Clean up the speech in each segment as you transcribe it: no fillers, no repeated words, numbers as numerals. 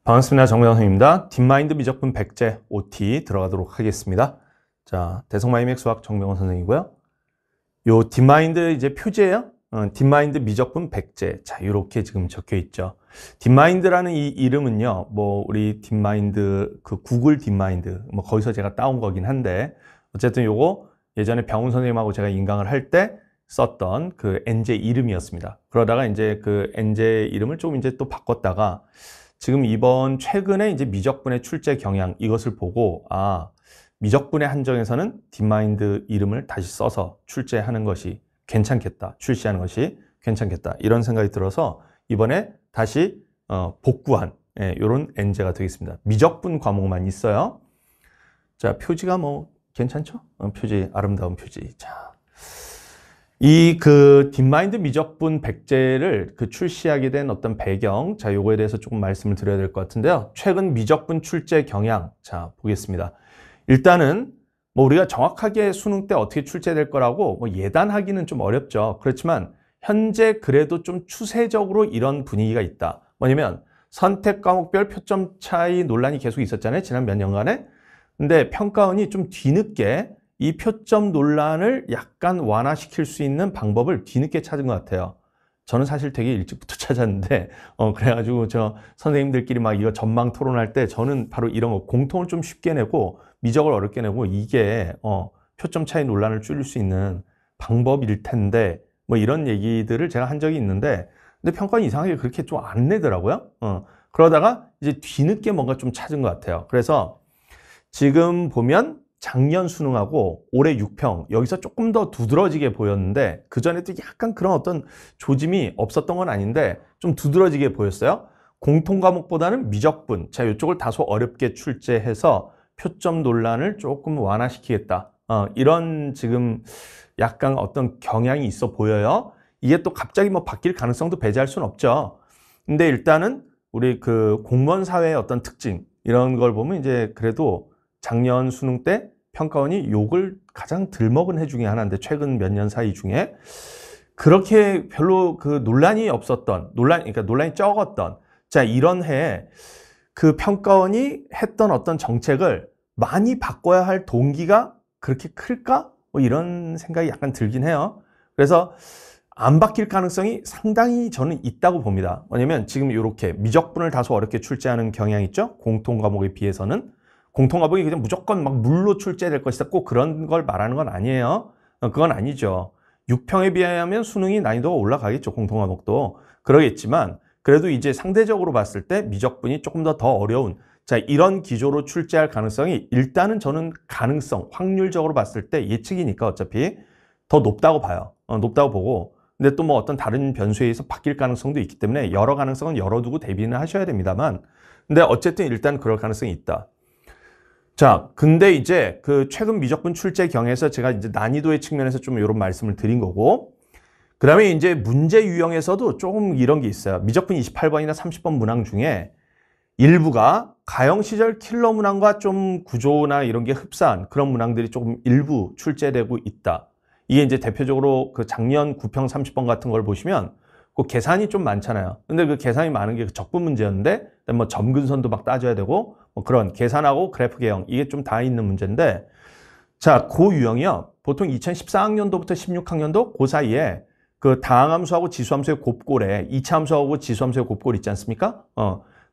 반갑습니다. 정명 선생님입니다. 딥마인드 미적분 백제 OT 들어가도록 하겠습니다. 자, 대성마이맥 수학 정명원 선생이고요. 요 딥마인드 이제 표지예요. 딥마인드 미적분 백제. 자, 이렇게 지금 적혀 있죠. 딥마인드라는 이 이름은요, 뭐 우리 딥마인드 그 구글 딥마인드 뭐 거기서 제가 따온 거긴 한데 어쨌든 요거 예전에 병훈 선생님하고 제가 인강을 할 때 썼던 그 엔제 이름이었습니다. 그러다가 이제 그 엔제 이름을 조금 이제 또 바꿨다가 지금 이번 최근에 이제 미적분의 출제 경향 이것을 보고 미적분의 한정에서는 딥마인드 이름을 다시 써서 출제하는 것이 괜찮겠다. 출시하는 것이 괜찮겠다. 이런 생각이 들어서 이번에 다시 복구한 이런 엔제가 되겠습니다. 미적분 과목만 있어요. 자, 표지가 뭐 괜찮죠? 표지 아름다운 표지. 자. 이 그 딥마인드 미적분 백제를 출시하게 된 어떤 배경, 자, 요거에 대해서 조금 말씀을 드려야 될 것 같은데요. 최근 미적분 출제 경향, 자, 보겠습니다. 일단은 뭐 우리가 정확하게 수능 때 어떻게 출제될 거라고 뭐 예단하기는 좀 어렵죠. 그렇지만 현재 그래도 좀 추세적으로 이런 분위기가 있다. 뭐냐면 선택 과목별 표점 차이 논란이 계속 있었잖아요. 지난 몇 년간에. 근데 평가원이 좀 뒤늦게 이 표점 논란을 약간 완화시킬 수 있는 방법을 뒤늦게 찾은 것 같아요. 저는 사실 되게 일찍부터 찾았는데, 그래가지고 저 선생님들끼리 막 이거 전망 토론할 때 저는 바로 이런 거 공통을 좀 쉽게 내고 미적을 어렵게 내고 이게, 표점 차이 논란을 줄일 수 있는 방법일 텐데, 뭐 이런 얘기들을 제가 한 적이 있는데, 근데 평가는 이상하게 그렇게 좀 안 내더라고요. 그러다가 이제 뒤늦게 뭔가 좀 찾은 것 같아요. 그래서 지금 보면 작년 수능하고 올해 6평 여기서 조금 더 두드러지게 보였는데 그전에도 약간 그런 어떤 조짐이 없었던 건 아닌데 좀 두드러지게 보였어요. 공통 과목보다는 미적분, 자, 이쪽을 다소 어렵게 출제해서 표점 논란을 조금 완화시키겠다. 이런 지금 약간 어떤 경향이 있어 보여요. 이게 또 갑자기 뭐 바뀔 가능성도 배제할 수는 없죠. 근데 일단은 우리 그 공무원 사회의 어떤 특징 이런 걸 보면 이제 그래도 작년 수능 때 평가원이 욕을 가장 덜 먹은 해 중에 하나인데 최근 몇 년 사이 중에 그렇게 별로 그 논란이 없었던 그러니까 논란이 적었던 자 이런 해에 그 평가원이 했던 어떤 정책을 많이 바꿔야 할 동기가 그렇게 클까? 뭐 이런 생각이 약간 들긴 해요. 그래서 안 바뀔 가능성이 상당히 저는 있다고 봅니다. 왜냐면 지금 이렇게 미적분을 다소 어렵게 출제하는 경향이 있죠. 공통 과목에 비해서는. 공통 과목이 그냥 무조건 막 물로 출제될 것이다. 꼭 그런 걸 말하는 건 아니에요. 그건 아니죠. 6평에 비하면 수능이 난이도가 올라가겠죠. 공통 과목도. 그러겠지만 그래도 이제 상대적으로 봤을 때 미적분이 조금 더 어려운 자 이런 기조로 출제할 가능성이 일단은 저는 가능성, 확률적으로 봤을 때 예측이니까 어차피 더 높다고 봐요. 높다고 보고 근데 또 뭐 어떤 다른 변수에 의해서 바뀔 가능성도 있기 때문에 여러 가능성은 열어두고 대비는 하셔야 됩니다만 근데 어쨌든 일단 그럴 가능성이 있다. 자, 근데 이제 그 최근 미적분 출제 경에서 제가 이제 난이도의 측면에서 좀 이런 말씀을 드린 거고, 그 다음에 이제 문제 유형에서도 조금 이런 게 있어요. 미적분 28번이나 30번 문항 중에 일부가 가형 시절 킬러 문항과 좀 구조나 이런 게 흡사한 그런 문항들이 조금 일부 출제되고 있다. 이게 이제 대표적으로 그 작년 9평 30번 같은 걸 보시면 그 계산이 좀 많잖아요. 근데 그 계산이 많은 게 적분 문제였는데, 뭐 점근선도 막 따져야 되고, 뭐 그런 계산하고 그래프 개형, 이게 좀 다 있는 문제인데, 자, 그 유형이요. 보통 2014학년도부터 16학년도 그 사이에 그 다항함수하고 지수함수의 곱골에 2차 함수하고 지수함수의 곱골 있지 않습니까?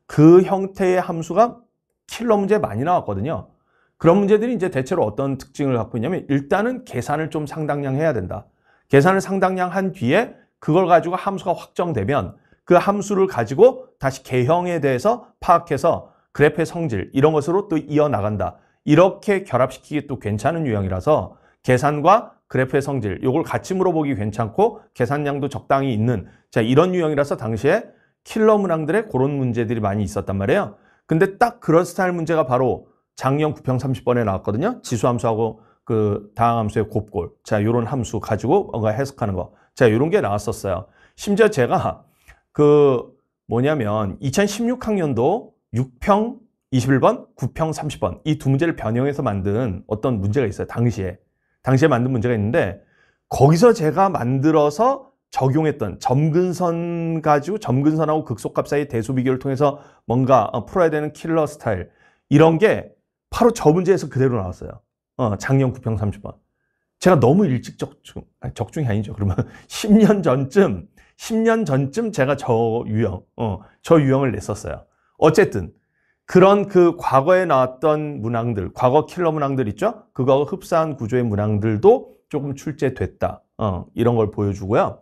그 형태의 함수가 킬러 문제에 많이 나왔거든요. 그런 문제들이 이제 대체로 어떤 특징을 갖고 있냐면, 일단은 계산을 좀 상당량 해야 된다. 계산을 상당량 한 뒤에 그걸 가지고 함수가 확정되면 그 함수를 가지고 다시 개형에 대해서 파악해서 그래프의 성질 이런 것으로 또 이어나간다. 이렇게 결합시키기 또 괜찮은 유형이라서 계산과 그래프의 성질 이걸 같이 물어보기 괜찮고 계산량도 적당히 있는 자 이런 유형이라서 당시에 킬러 문항들의 그런 문제들이 많이 있었단 말이에요. 근데 딱 그런 스타일 문제가 바로 작년 9평 30번에 나왔거든요. 지수함수하고 그 다항함수의 곱골 자 이런 함수 가지고 뭔가 해석하는 거 자, 이런 게 나왔었어요. 심지어 제가 그 뭐냐면 2016학년도 6평 21번, 9평 30번 이 두 문제를 변형해서 만든 어떤 문제가 있어요. 당시에 만든 문제가 있는데 거기서 제가 만들어서 적용했던 점근선 가지고 점근선하고 극속값 사이 대소 비교를 통해서 뭔가 풀어야 되는 킬러 스타일 이런 게 바로 저 문제에서 그대로 나왔어요. 작년 9평 30번. 제가 너무 일찍 적중이 아니죠. 그러면 10년 전쯤 제가 저 유형을 냈었어요. 어쨌든 그런 그 과거에 나왔던 문항들, 과거 킬러 문항들 있죠? 그거하고 흡사한 구조의 문항들도 조금 출제됐다. 이런 걸 보여주고요.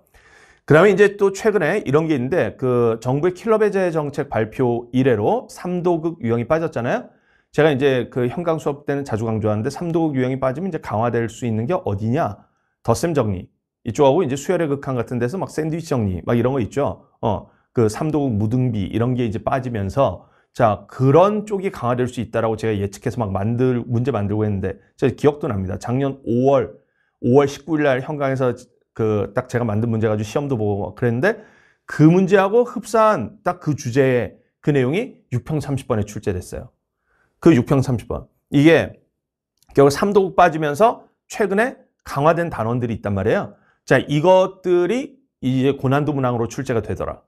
그 다음에 이제 또 최근에 이런 게 있는데 그 정부의 킬러 배제 정책 발표 이래로 3도극 유형이 빠졌잖아요. 제가 이제 그 현강 수업 때는 자주 강조하는데 3도극 유형이 빠지면 이제 강화될 수 있는 게 어디냐? 덧셈 정리. 이쪽하고 이제 수열의 극한 같은 데서 막 샌드위치 정리 막 이런 거 있죠. 그 3도극 무등비 이런 게 이제 빠지면서 자, 그런 쪽이 강화될 수 있다라고 제가 예측해서 막 문제 만들고 했는데 제가 기억도 납니다. 작년 5월 19일 날 현강에서 그 딱 제가 만든 문제 가지고 시험도 보고 그랬는데 그 문제하고 흡사한 딱 그 주제의 그 내용이 6평 30번에 출제됐어요. 그 6평 30번. 이게 결국 3도극 빠지면서 최근에 강화된 단원들이 있단 말이에요. 자, 이것들이 이제 고난도 문항으로 출제가 되더라.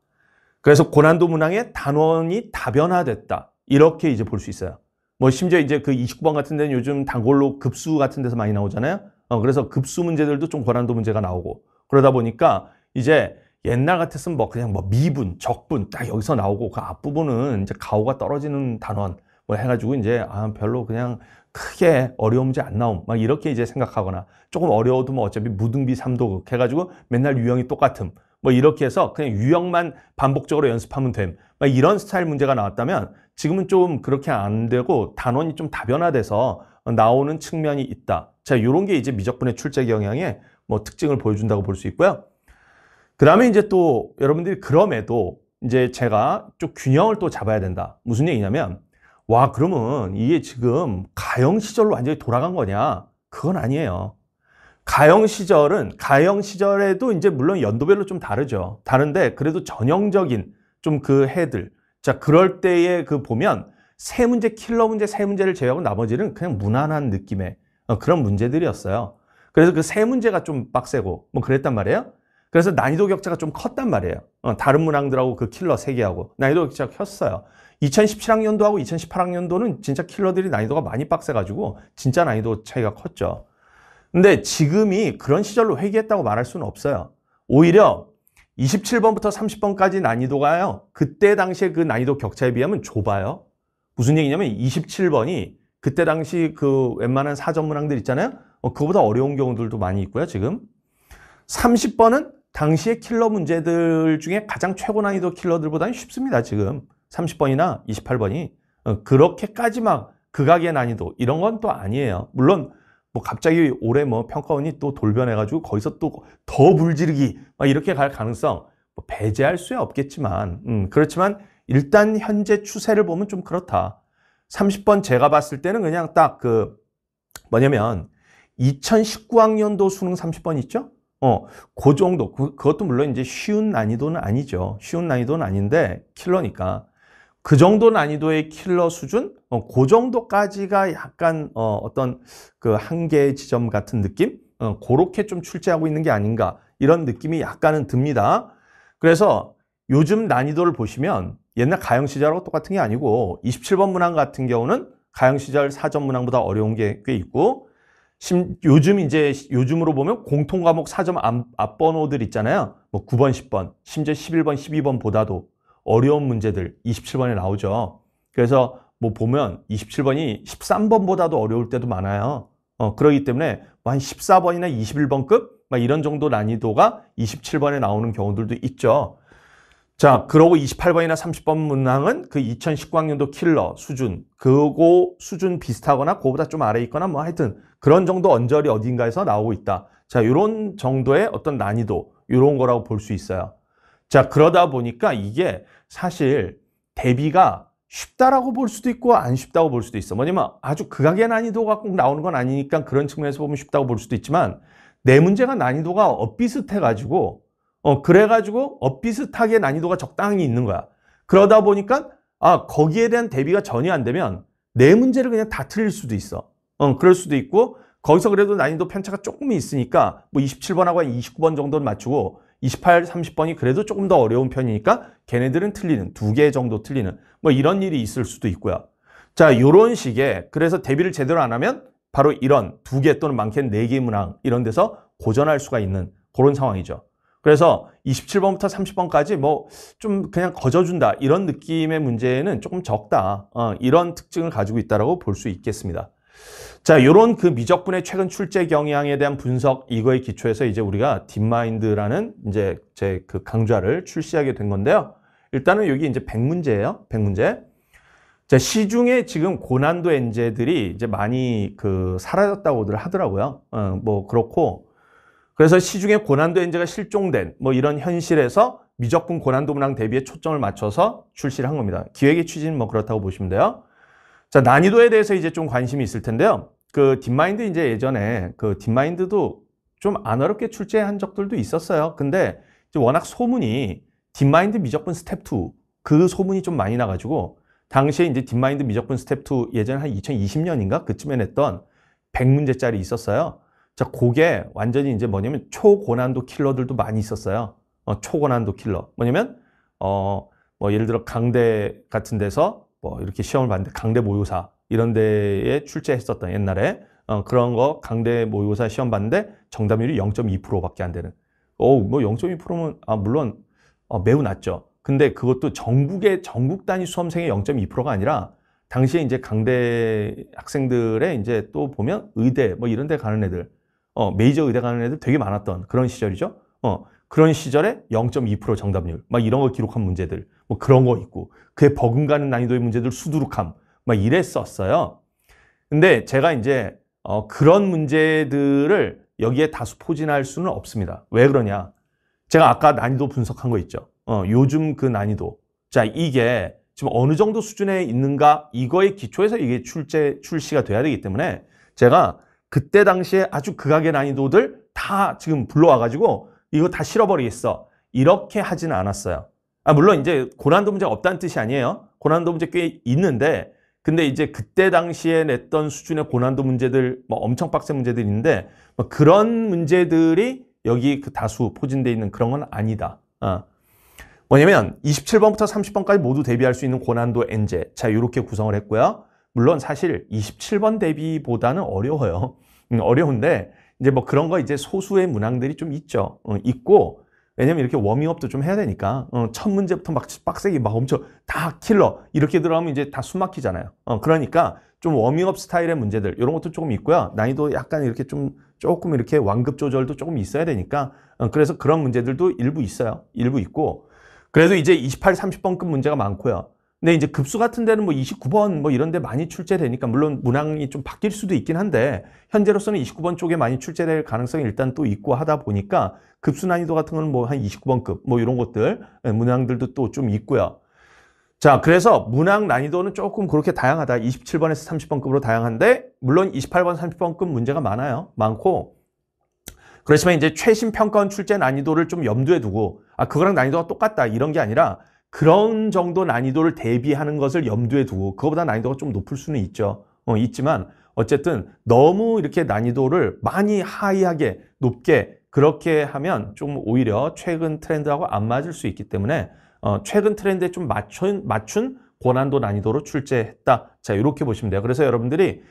그래서 고난도 문항의 단원이 다변화됐다. 이렇게 이제 볼 수 있어요. 뭐 심지어 이제 그 29번 같은 데는 요즘 단골로 급수 같은 데서 많이 나오잖아요. 그래서 급수 문제들도 좀 고난도 문제가 나오고 그러다 보니까 이제 옛날 같았으면 뭐 그냥 뭐 미분, 적분 딱 여기서 나오고 그 앞부분은 이제 가오가 떨어지는 단원 뭐 해가지고 이제 별로 그냥 크게 어려운 문제 안 나옴 막 이렇게 이제 생각하거나 조금 어려워도 뭐 어차피 무등비 3도극 해가지고 맨날 유형이 똑같음 뭐 이렇게 해서 그냥 유형만 반복적으로 연습하면 됨 막 이런 스타일 문제가 나왔다면 지금은 좀 그렇게 안 되고 단원이 좀 다변화돼서 나오는 측면이 있다. 자, 이런 게 이제 미적분의 출제 경향의 뭐 특징을 보여준다고 볼 수 있고요. 그 다음에 이제 또 여러분들이 그럼에도 이제 제가 좀 균형을 또 잡아야 된다. 무슨 얘기냐면 와, 그러면 이게 지금 가형 시절로 완전히 돌아간 거냐? 그건 아니에요. 가형 시절에도 이제 물론 연도별로 좀 다르죠. 다른데 그래도 전형적인 좀 그 해들. 자, 그럴 때에 그 보면 세 문제, 킬러 문제 세 문제를 제외하고 나머지는 그냥 무난한 느낌의 그런 문제들이었어요. 그래서 그 세 문제가 좀 빡세고 뭐 그랬단 말이에요. 그래서 난이도 격차가 좀 컸단 말이에요. 다른 문항들하고 그 킬러 세 개하고 난이도 격차가 컸어요. 2017학년도하고 2018학년도는 진짜 킬러들이 난이도가 많이 빡세가지고 진짜 난이도 차이가 컸죠. 근데 지금이 그런 시절로 회귀했다고 말할 수는 없어요. 오히려 27번부터 30번까지 난이도가요. 그때 당시에 그 난이도 격차에 비하면 좁아요. 무슨 얘기냐면 27번이 그때 당시 그 웬만한 사전 문항들 있잖아요. 그거보다 어려운 경우들도 많이 있고요, 지금. 30번은 당시의 킬러 문제들 중에 가장 최고 난이도 킬러들보다는 쉽습니다, 지금. 30번이나 28번이. 그렇게까지 막 극악의 난이도 이런 건 또 아니에요. 물론 뭐 갑자기 올해 뭐 평가원이 또 돌변해가지고 거기서 또 더 불지르기 막 이렇게 갈 가능성 뭐 배제할 수야 없겠지만 그렇지만 일단 현재 추세를 보면 좀 그렇다. 30번 제가 봤을 때는 그냥 딱 그 뭐냐면 2019학년도 수능 30번 있죠? 그 정도. 그것도 물론 이제 쉬운 난이도는 아니죠. 쉬운 난이도는 아닌데 킬러니까. 그 정도 난이도의 킬러 수준? 그 정도까지가 약간 어떤 그 한계 지점 같은 느낌? 그렇게 좀 출제하고 있는 게 아닌가 이런 느낌이 약간은 듭니다. 그래서 요즘 난이도를 보시면 옛날 가형 시절하고 똑같은 게 아니고 27번 문항 같은 경우는 가형 시절 사전 문항보다 어려운 게 꽤 있고 요즘으로 보면 공통 과목 사전 앞번호들 있잖아요. 뭐 9번, 10번, 심지어 11번, 12번보다도 어려운 문제들 27번에 나오죠. 그래서 뭐 보면 27번이 13번보다도 어려울 때도 많아요. 그렇기 때문에 뭐 한 14번이나 21번급 막 이런 정도 난이도가 27번에 나오는 경우들도 있죠. 자, 그러고 28번이나 30번 문항은 그 2019학년도 킬러 수준, 그거 수준 비슷하거나 그거보다 좀 아래 있거나 뭐 하여튼 그런 정도 언저리 어딘가에서 나오고 있다. 자, 이런 정도의 어떤 난이도, 이런 거라고 볼 수 있어요. 자, 그러다 보니까 이게 사실 대비가 쉽다라고 볼 수도 있고 안 쉽다고 볼 수도 있어. 뭐냐면 아주 극악의 난이도가 꼭 나오는 건 아니니까 그런 측면에서 보면 쉽다고 볼 수도 있지만 내 문제가 난이도가 엇비슷해가지고 그래가지고 엇비슷하게 난이도가 적당히 있는 거야. 그러다 보니까 거기에 대한 대비가 전혀 안 되면 내 문제를 그냥 다 틀릴 수도 있어. 그럴 수도 있고 거기서 그래도 난이도 편차가 조금 있으니까 뭐 27번하고 29번 정도는 맞추고 28, 30번이 그래도 조금 더 어려운 편이니까 걔네들은 틀리는, 2개 정도 틀리는 뭐 이런 일이 있을 수도 있고요. 자, 요런 식의, 그래서 대비를 제대로 안 하면 바로 이런 2개 또는 많게는 4개 문항 이런 데서 고전할 수가 있는 그런 상황이죠. 그래서 27번부터 30번까지 뭐 좀 그냥 거저준다 이런 느낌의 문제는 조금 적다. 이런 특징을 가지고 있다고 볼 수 있겠습니다. 자, 요런 그 미적분의 최근 출제 경향에 대한 분석, 이거에 기초해서 이제 우리가 딥마인드라는 이제 제 그 강좌를 출시하게 된 건데요. 일단은 여기 이제 100문제예요. 100문제. 자, 시중에 지금 고난도 엔제들이 이제 많이 그 사라졌다고들 하더라고요. 뭐 그렇고. 그래서 시중에 고난도 엔제가 실종된 뭐 이런 현실에서 미적분 고난도 문항 대비에 초점을 맞춰서 출시를 한 겁니다. 기획의 취지는 뭐 그렇다고 보시면 돼요. 자, 난이도에 대해서 이제 좀 관심이 있을 텐데요. 그 딥마인드 이제 예전에 그 딥마인드도 좀 안 어렵게 출제한 적들도 있었어요. 근데 이제 워낙 소문이 딥마인드 미적분 스텝 2 그 소문이 좀 많이 나가지고 당시에 이제 딥마인드 미적분 스텝 2 예전에 한 2020년인가 그쯤에 냈던 100문제짜리 있었어요. 자, 그게 완전히 이제 뭐냐면 초고난도 킬러들도 많이 있었어요. 초고난도 킬러. 뭐냐면 뭐 예를 들어 강대 같은 데서 뭐 이렇게 시험을 봤는데 강대 모의고사 이런 데에 출제했었던 옛날에 그런 거 강대 모의고사 시험 봤는데 정답률이 0.2%밖에 안 되는. 뭐 0.2%면 물론 매우 낮죠. 근데 그것도 전국 단위 수험생의 0.2%가 아니라 당시에 이제 강대 학생들의 이제 또 보면 의대 뭐 이런 데 가는 애들 메이저 의대 가는 애들 되게 많았던 그런 시절이죠. 그런 시절에 0.2% 정답률 막 이런 거 기록한 문제들 뭐 그런 거 있고 그에 버금가는 난이도의 문제들 수두룩함 막 이랬었어요. 근데 제가 이제 그런 문제들을 여기에 다수 포진할 수는 없습니다. 왜 그러냐? 제가 아까 난이도 분석한 거 있죠. 요즘 그 난이도. 자, 이게 지금 어느 정도 수준에 있는가 이거에 기초해서 이게 출시가 돼야 되기 때문에 제가 그때 당시에 아주 극악의 난이도들 다 지금 불러와가지고 이거 다 실어버리겠어. 이렇게 하지는 않았어요. 물론 이제 고난도 문제가 없다는 뜻이 아니에요. 고난도 문제 꽤 있는데 근데 이제 그때 당시에 냈던 수준의 고난도 문제들 뭐 엄청 빡센 문제들이 있는데 뭐 그런 문제들이 여기 그 다수 포진되어 있는 그런 건 아니다. 뭐냐면 27번부터 30번까지 모두 대비할 수 있는 고난도 엔제. 자, 이렇게 구성을 했고요. 물론 사실 27번 대비보다는 어려워요. 어려운데 이제 뭐 그런 거 이제 소수의 문항들이 좀 있죠. 있고 왜냐면 이렇게 워밍업도 좀 해야 되니까 첫 문제부터 막 빡세게 막 엄청 다 킬러 이렇게 들어가면 이제 다 숨 막히잖아요. 그러니까 좀 워밍업 스타일의 문제들 이런 것도 조금 있고요. 난이도 약간 이렇게 조금 이렇게 완급 조절도 조금 있어야 되니까 그래서 그런 문제들도 일부 있어요. 일부 있고 그래도 이제 28, 30번급 문제가 많고요. 근데 이제 급수 같은 데는 뭐 29번 뭐 이런 데 많이 출제되니까 물론 문항이 좀 바뀔 수도 있긴 한데 현재로서는 29번 쪽에 많이 출제될 가능성이 일단 또 있고 하다 보니까 급수 난이도 같은 거는 뭐 한 29번급 뭐 이런 것들 문항들도 또 좀 있고요. 자, 그래서 문항 난이도는 조금 그렇게 다양하다. 27번에서 30번급으로 다양한데 물론 28번, 30번급 문제가 많아요. 많고 그렇지만 이제 최신 평가원 출제 난이도를 좀 염두에 두고 그거랑 난이도가 똑같다 이런 게 아니라 그런 정도 난이도를 대비하는 것을 염두에 두고 그거보다 난이도가 좀 높을 수는 있죠. 있지만 어쨌든 너무 이렇게 난이도를 많이 하이하게 높게 그렇게 하면 좀 오히려 최근 트렌드하고 안 맞을 수 있기 때문에 최근 트렌드에 좀 맞춘 고난도 난이도로 출제했다. 자, 이렇게 보시면 돼요. 그래서 여러분들이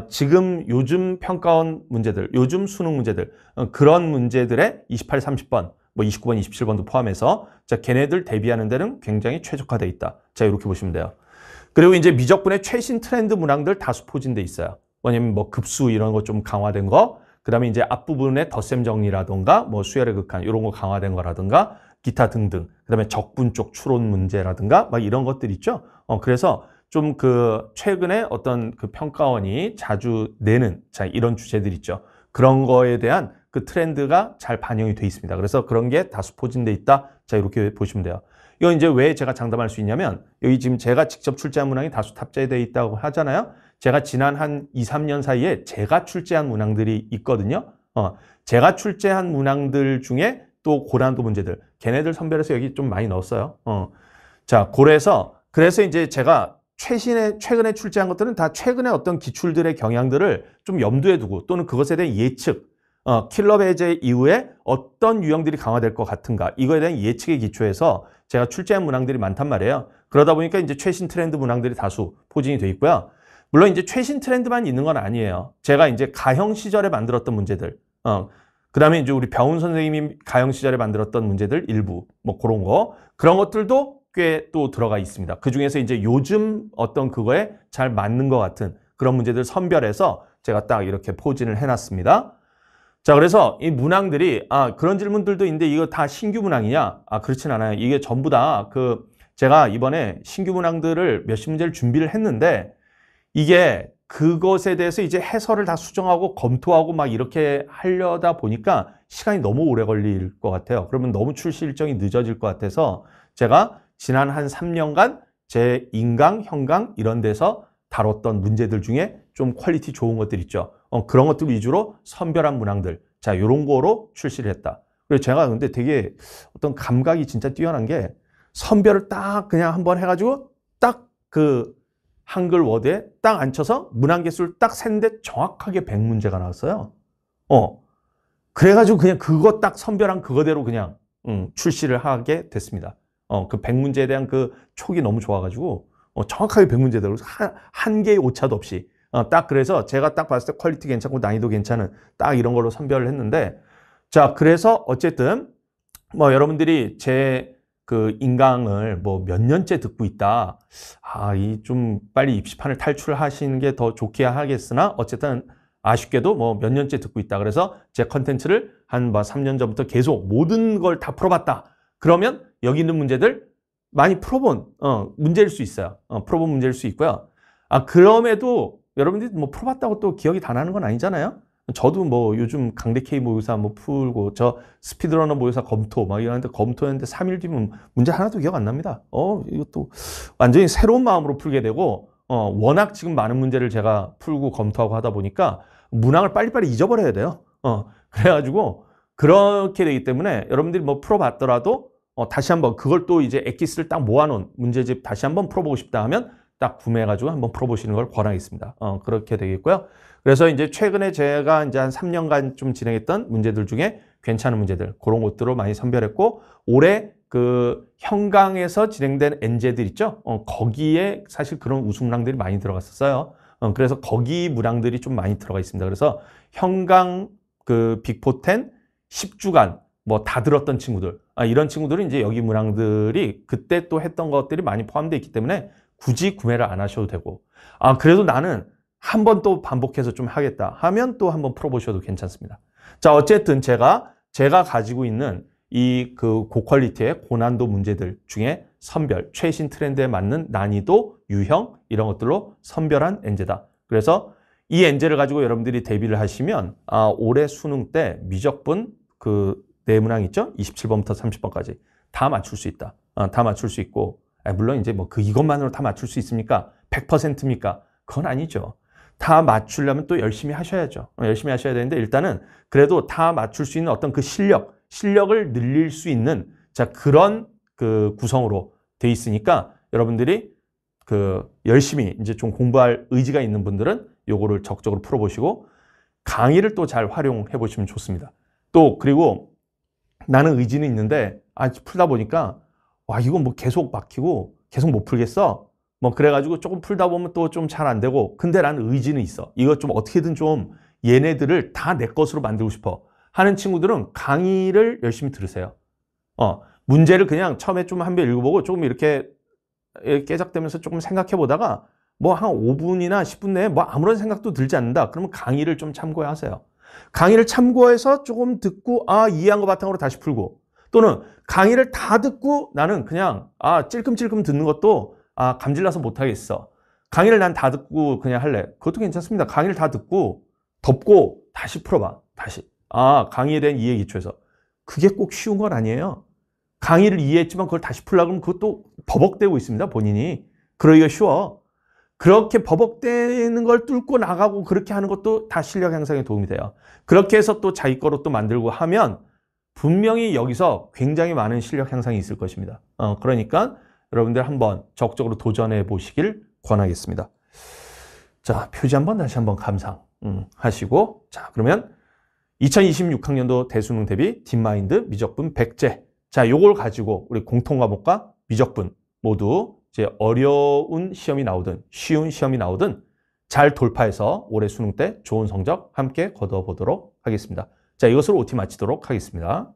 지금 요즘 평가원 문제들, 요즘 수능 문제들 그런 문제들의 28, 30번 뭐 29번, 27번도 포함해서 자, 걔네들 대비하는 데는 굉장히 최적화되어 있다. 자, 이렇게 보시면 돼요. 그리고 이제 미적분의 최신 트렌드 문항들 다수 포진돼 있어요. 뭐냐면 뭐 급수 이런 거 좀 강화된 거, 그다음에 이제 앞부분의 덧셈 정리라든가 뭐 수열의 극한 이런 거 강화된 거라든가 기타 등등. 그다음에 적분 쪽 추론 문제라든가 막 이런 것들 있죠. 그래서 좀 그 최근에 어떤 그 평가원이 자주 내는 자, 이런 주제들 있죠. 그런 거에 대한 그 트렌드가 잘 반영이 돼 있습니다. 그래서 그런 게 다수 포진돼 있다. 자, 이렇게 보시면 돼요. 이건 이제 왜 제가 장담할 수 있냐면 여기 지금 제가 직접 출제한 문항이 다수 탑재되어 있다고 하잖아요. 제가 지난 한 2, 3년 사이에 제가 출제한 문항들이 있거든요. 제가 출제한 문항들 중에 또 고난도 문제들 걔네들 선별해서 여기 좀 많이 넣었어요. 자, 그래서 이제 제가 최근에 출제한 것들은 다 최근에 어떤 기출들의 경향들을 좀 염두에 두고 또는 그것에 대한 예측, 킬러 배제 이후에 어떤 유형들이 강화될 것 같은가 이거에 대한 예측에 기초해서 제가 출제한 문항들이 많단 말이에요. 그러다 보니까 이제 최신 트렌드 문항들이 다수 포진이 돼 있고요. 물론 이제 최신 트렌드만 있는 건 아니에요. 제가 이제 가형 시절에 만들었던 문제들, 그다음에 이제 우리 병훈 선생님이 가형 시절에 만들었던 문제들 일부, 뭐 그런 거, 그런 것들도 꽤 또 들어가 있습니다. 그 중에서 이제 요즘 어떤 그거에 잘 맞는 것 같은 그런 문제들 선별해서 제가 딱 이렇게 포진을 해놨습니다. 자, 그래서 이 문항들이, 그런 질문들도 있는데 이거 다 신규 문항이냐? 그렇진 않아요. 이게 전부 다 제가 이번에 신규 문항들을 몇십 문제를 준비를 했는데 이게 그것에 대해서 이제 해설을 다 수정하고 검토하고 막 이렇게 하려다 보니까 시간이 너무 오래 걸릴 것 같아요. 그러면 너무 출시 일정이 늦어질 것 같아서 제가 지난 한 3년간 제 인강, 형강 이런 데서 다뤘던 문제들 중에 좀 퀄리티 좋은 것들 있죠. 그런 것들 위주로 선별한 문항들. 자, 요런 거로 출시를 했다. 그래서 제가 근데 되게 어떤 감각이 진짜 뛰어난 게 선별을 딱 그냥 한번 해가지고 딱 한글 워드에 딱 앉혀서 문항 개수를 딱 셌는데 정확하게 100문제가 나왔어요. 그래가지고 그냥 그거 딱 선별한 그거대로 그냥 출시를 하게 됐습니다. 그 100문제에 대한 그 촉이 너무 좋아가지고 정확하게 100문제대로 한 개의 오차도 없이 딱 그래서 제가 딱 봤을 때 퀄리티 괜찮고 난이도 괜찮은 딱 이런 걸로 선별을 했는데 자, 그래서 어쨌든 뭐 여러분들이 제 인강을 뭐 몇 년째 듣고 있다. 이 좀 빨리 입시판을 탈출하시는 게 더 좋게 하겠으나 어쨌든 아쉽게도 뭐 몇 년째 듣고 있다. 그래서 제 컨텐츠를 한 3년 전부터 계속 모든 걸 다 풀어봤다. 그러면 여기 있는 문제들 많이 풀어본 문제일 수 있어요. 풀어본 문제일 수 있고요. 그럼에도 여러분들이 뭐 풀어봤다고 또 기억이 다 나는 건 아니잖아요. 저도 뭐 요즘 강대 K 모의사 뭐 풀고 저 스피드러너 모의사 검토 막 이러는데 검토했는데 3일 뒤면 문제 하나도 기억 안 납니다. 이것도 완전히 새로운 마음으로 풀게 되고 워낙 지금 많은 문제를 제가 풀고 검토하고 하다 보니까 문항을 빨리빨리 잊어버려야 돼요. 그래가지고 그렇게 되기 때문에 여러분들이 뭐 풀어봤더라도 다시 한번 그걸 또 이제 엑기스를 딱 모아놓은 문제집 다시 한번 풀어보고 싶다 하면 딱 구매해가지고 한번 풀어보시는 걸 권하겠습니다. 그렇게 되겠고요. 그래서 이제 최근에 제가 이제 한 3년간 좀 진행했던 문제들 중에 괜찮은 문제들, 그런 것들로 많이 선별했고, 올해 형강에서 진행된 엔제들 있죠? 거기에 사실 그런 우수 문항들이 많이 들어갔었어요. 그래서 거기 문항들이 좀 많이 들어가 있습니다. 그래서 형강 빅4 10주간 뭐 다 들었던 친구들, 이런 친구들은 이제 여기 문항들이 그때 또 했던 것들이 많이 포함되어 있기 때문에 굳이 구매를 안 하셔도 되고, 그래도 나는 한 번 또 반복해서 좀 하겠다 하면 또 한번 풀어보셔도 괜찮습니다. 자, 어쨌든 제가 가지고 있는 이 고퀄리티의 고난도 문제들 중에 선별, 최신 트렌드에 맞는 난이도, 유형 이런 것들로 선별한 엔제다. 그래서 이 엔제를 가지고 여러분들이 대비를 하시면 올해 수능 때 미적분 네 문항 있죠? 27번부터 30번까지 다 맞출 수 있다. 다 맞출 수 있고, 물론 이제 뭐 이것만으로 다 맞출 수 있습니까? 100%입니까? 그건 아니죠. 다 맞추려면 또 열심히 하셔야죠. 열심히 하셔야 되는데 일단은 그래도 다 맞출 수 있는 어떤 실력을 늘릴 수 있는 그런 구성으로 돼 있으니까 여러분들이 열심히 이제 좀 공부할 의지가 있는 분들은 요거를 적극적으로 풀어보시고 강의를 또 잘 활용해 보시면 좋습니다. 또 그리고 나는 의지는 있는데 풀다 보니까 이건 뭐 계속 막히고 계속 못 풀겠어. 뭐 그래가지고 조금 풀다 보면 또 좀 잘 안 되고, 근데 나는 의지는 있어. 이거 좀 어떻게든 좀 얘네들을 다 내 것으로 만들고 싶어 하는 친구들은 강의를 열심히 들으세요. 문제를 그냥 처음에 좀 한 번 읽어보고 조금 이렇게 깨작대면서 조금 생각해 보다가 뭐 한 5분이나 10분 내에 뭐 아무런 생각도 들지 않는다. 그러면 강의를 좀 참고하세요. 강의를 참고해서 조금 듣고 이해한 거 바탕으로 다시 풀고, 또는 강의를 다 듣고 나는 그냥 찔끔찔끔 듣는 것도 감질나서 못하겠어. 강의를 난 다 듣고 그냥 할래. 그것도 괜찮습니다. 강의를 다 듣고 덮고 다시 풀어봐. 다시. 강의에 대한 이해 기초에서. 그게 꼭 쉬운 건 아니에요. 강의를 이해했지만 그걸 다시 풀려고 하면 그것도 버벅대고 있습니다. 본인이. 그러기가 쉬워. 그렇게 버벅대는 걸 뚫고 나가고 그렇게 하는 것도 다 실력 향상에 도움이 돼요. 그렇게 해서 또 자기 거로 또 만들고 하면 분명히 여기서 굉장히 많은 실력 향상이 있을 것입니다. 그러니까 여러분들 한번 적극적으로 도전해 보시길 권하겠습니다. 자, 표지 한번 다시 한번 감상 하시고, 자, 그러면 2026학년도 대수능 대비 딥마인드 미적분 백제. 자, 요걸 가지고 우리 공통과목과 미적분 모두 이제 어려운 시험이 나오든 쉬운 시험이 나오든 잘 돌파해서 올해 수능 때 좋은 성적 함께 거둬보도록 하겠습니다. 자, 이것으로 OT 마치도록 하겠습니다.